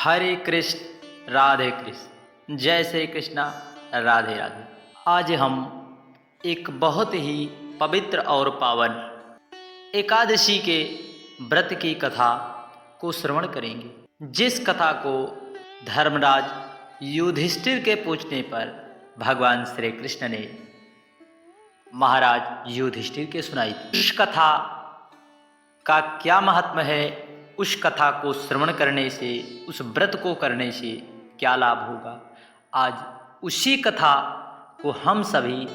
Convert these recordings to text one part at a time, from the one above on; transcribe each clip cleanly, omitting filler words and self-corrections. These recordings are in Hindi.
हरे कृष्ण राधे कृष्ण, जय श्री कृष्णा राधे राधे। आज हम एक बहुत ही पवित्र और पावन एकादशी के व्रत की कथा को श्रवण करेंगे, जिस कथा को धर्मराज युधिष्ठिर के पूछने पर भगवान श्री कृष्ण ने महाराज युधिष्ठिर के सुनाई थी। उस कथा का क्या महात्म्य है, उस कथा को श्रवण करने से, उस व्रत को करने से क्या लाभ होगा, आज उसी कथा को हम सभी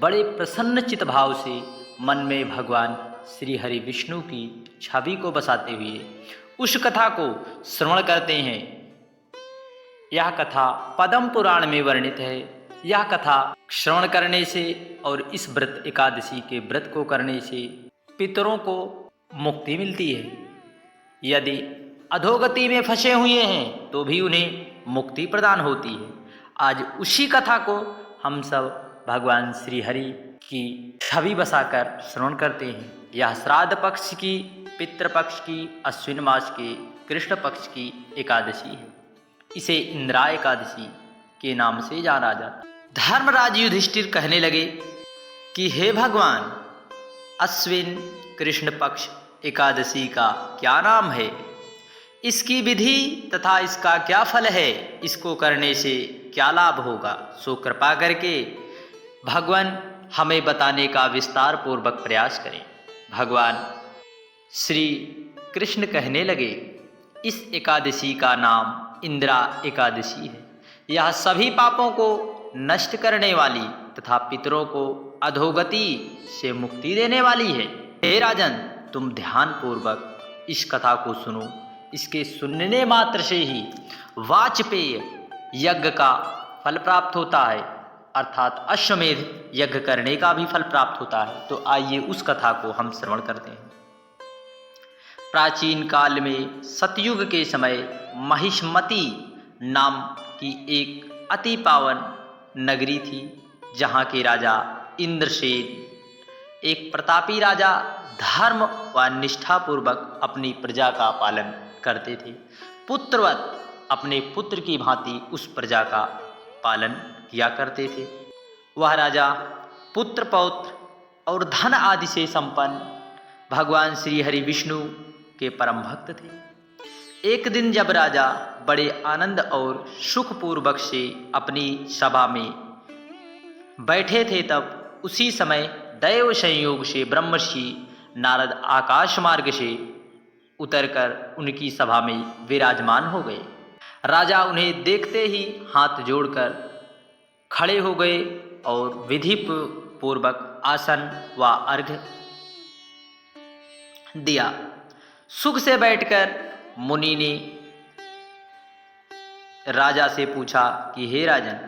बड़े प्रसन्न चित भाव से मन में भगवान श्री हरि विष्णु की छवि को बसाते हुए उस कथा को श्रवण करते हैं। यह कथा पद्म पुराण में वर्णित है। यह कथा श्रवण करने से और इस व्रत एकादशी के व्रत को करने से पितरों को मुक्ति मिलती है। यदि अधोगति में फंसे हुए हैं तो भी उन्हें मुक्ति प्रदान होती है। आज उसी कथा को हम सब भगवान श्री हरि की छवि बसाकर श्रवण करते हैं। यह श्राद्ध पक्ष की, पितृपक्ष की, अश्विन मास के कृष्ण पक्ष की एकादशी है। इसे इंदिरा एकादशी के नाम से जाना जाता है। धर्मराज युधिष्ठिर कहने लगे कि हे भगवान, अश्विन कृष्ण पक्ष एकादशी का क्या नाम है, इसकी विधि तथा इसका क्या फल है, इसको करने से क्या लाभ होगा, सो कृपा करके भगवान हमें बताने का विस्तार पूर्वक प्रयास करें। भगवान श्री कृष्ण कहने लगे, इस एकादशी का नाम इंदिरा एकादशी है। यह सभी पापों को नष्ट करने वाली तथा पितरों को अधोगति से मुक्ति देने वाली है। हे राजन, तुम ध्यान पूर्वक इस कथा को सुनो। इसके सुनने मात्र से ही वाजपेय यज्ञ का फल प्राप्त होता है, अर्थात अश्वमेध यज्ञ करने का भी फल प्राप्त होता है। तो आइए उस कथा को हम श्रवण करते हैं। प्राचीन काल में सतयुग के समय महिष्मती नाम की एक अति पावन नगरी थी, जहाँ के राजा इंद्रसेन एक प्रतापी राजा धर्म व निष्ठापूर्वक अपनी प्रजा का पालन करते थे। पुत्रवत अपने पुत्र की भांति उस प्रजा का पालन किया करते थे। वह राजा पुत्र पौत्र और धन आदि से संपन्न भगवान श्री हरि विष्णु के परम भक्त थे। एक दिन जब राजा बड़े आनंद और सुखपूर्वक से अपनी सभा में बैठे थे, तब उसी समय दैव संयोग से ब्रह्मर्षि नारद आकाश मार्ग से उतरकर उनकी सभा में विराजमान हो गए। राजा उन्हें देखते ही हाथ जोड़कर खड़े हो गए और विधि पूर्वक आसन व अर्घ्य दिया। सुख से बैठकर मुनि ने राजा से पूछा कि हे राजन,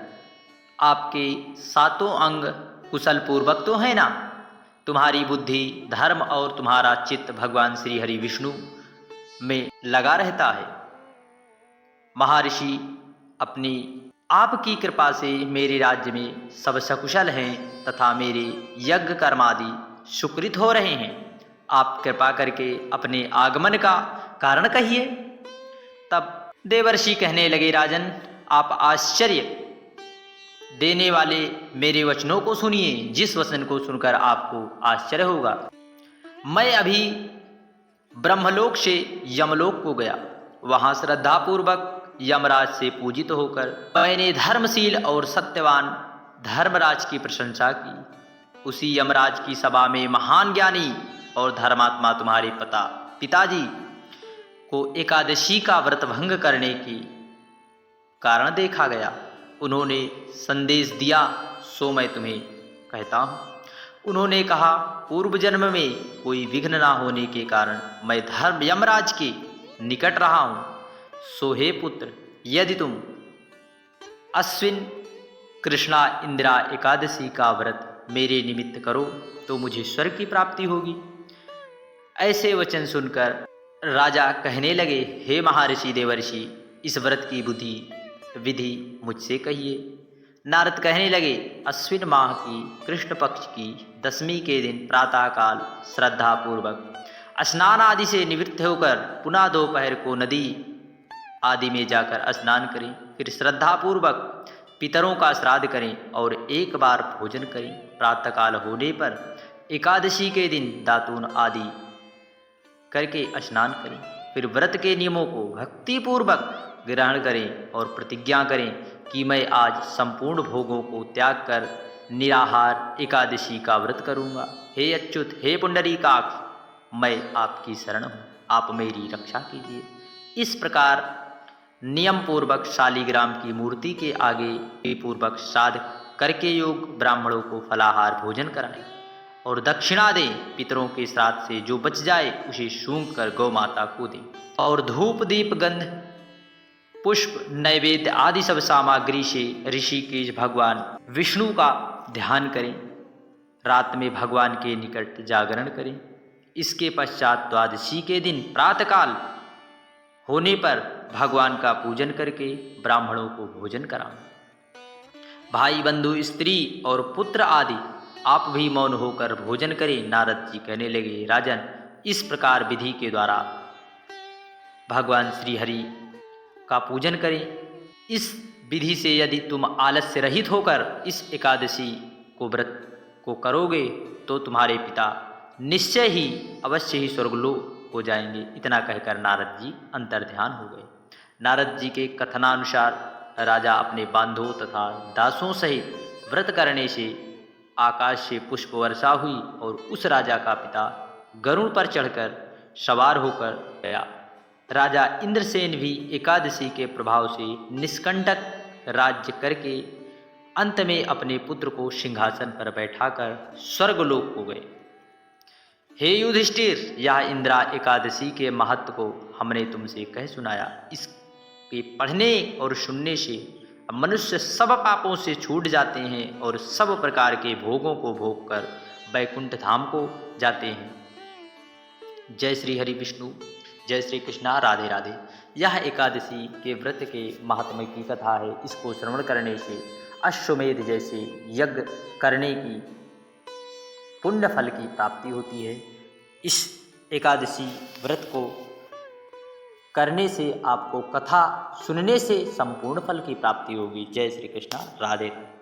आपके सातों अंग कुशल पूर्वक तो है ना? तुम्हारी बुद्धि, धर्म और तुम्हारा चित्त भगवान श्री हरि विष्णु में लगा रहता है। महर्षि अपनी आपकी कृपा से मेरे राज्य में सब सकुशल हैं तथा मेरे यज्ञ कर्मादि सुकृत हो रहे हैं। आप कृपा करके अपने आगमन का कारण कहिए। तब देवर्षि कहने लगे, राजन, आप आश्चर्य देने वाले मेरे वचनों को सुनिए, जिस वचन को सुनकर आपको आश्चर्य होगा। मैं अभी ब्रह्मलोक से यमलोक को गया। वहां श्रद्धापूर्वक यमराज से पूजित होकर मैंने धर्मशील और सत्यवान धर्मराज की प्रशंसा की। उसी यमराज की सभा में महान ज्ञानी और धर्मात्मा तुम्हारे पिताजी को एकादशी का व्रत भंग करने की कारण देखा गया। उन्होंने संदेश दिया, सो मैं तुम्हें कहता हूँ। उन्होंने कहा, पूर्व जन्म में कोई विघ्न ना होने के कारण मैं धर्म यमराज के निकट रहा हूँ। सो हे पुत्र, यदि तुम अश्विन कृष्णा इंदिरा एकादशी का व्रत मेरे निमित्त करो तो मुझे स्वर्ग की प्राप्ति होगी। ऐसे वचन सुनकर राजा कहने लगे, हे महर्षि देवर्षि, इस व्रत की विधि मुझसे कहिए। नारद कहने लगे, अश्विन माह की कृष्ण पक्ष की दशमी के दिन प्रातःकाल श्रद्धा पूर्वक स्नान आदि से निवृत्त होकर पुनः दोपहर को नदी आदि में जाकर स्नान करें, फिर श्रद्धापूर्वक पितरों का श्राद्ध करें और एक बार भोजन करें। प्रातःकाल होने पर एकादशी के दिन दातून आदि करके स्नान करें। फिर व्रत के नियमों को भक्तिपूर्वक ग्रहण करें और प्रतिज्ञा करें कि मैं आज संपूर्ण भोगों को त्याग कर निराहार एकादशी का व्रत करूंगा। हे अच्युत, हे पुंडरीकाक्ष, मैं आपकी शरण हूँ, आप मेरी रक्षा कीजिए। इस प्रकार नियम पूर्वक शालिग्राम की मूर्ति के आगे पूर्वक श्राद्ध करके योग ब्राह्मणों को फलाहार भोजन कराएं और दक्षिणा दें। पितरों के श्राद्ध से जो बच जाए उसे सूंघ कर गौ माता को दें और धूप दीप गंध पुष्प नैवेद्य आदि सब सामग्री से ऋषिकेश भगवान विष्णु का ध्यान करें। रात में भगवान के निकट जागरण करें। इसके पश्चात द्वादशी के दिन प्रातःकाल होने पर भगवान का पूजन करके ब्राह्मणों को भोजन कराएं। भाई बंधु स्त्री और पुत्र आदि आप भी मौन होकर भोजन करें। नारद जी कहने लगे, राजन, इस प्रकार विधि के द्वारा भगवान श्री हरि का पूजन करें। इस विधि से यदि तुम आलस्य रहित होकर इस एकादशी को व्रत को करोगे तो तुम्हारे पिता निश्चय ही अवश्य ही स्वर्गलोक हो जाएंगे। इतना कहकर नारद जी अंतर्ध्यान हो गए। नारद जी के कथनानुसार राजा अपने बांधों तथा दासों सहित व्रत करने से आकाश से पुष्प वर्षा हुई और उस राजा का पिता गरुड़ पर चढ़कर सवार होकर गया। राजा इंद्रसेन भी एकादशी के प्रभाव से निष्कंटक राज्य करके अंत में अपने पुत्र को सिंहासन पर बैठाकर स्वर्गलोक हो गए। हे युधिष्ठिर, यह इंदिरा एकादशी के महत्व को हमने तुमसे कह सुनाया। इसके पढ़ने और सुनने से मनुष्य सब पापों से छूट जाते हैं और सब प्रकार के भोगों को भोग कर वैकुंठ धाम को जाते हैं। जय श्री हरि विष्णु, जय श्री कृष्णा, राधे राधे। यह एकादशी के व्रत के महात्म्य की कथा है। इसको श्रवण करने से अश्वमेध जैसे यज्ञ करने की पुण्य फल की प्राप्ति होती है। इस एकादशी व्रत को करने से आपको कथा सुनने से संपूर्ण फल की प्राप्ति होगी। जय श्री कृष्णा, राधे राधे।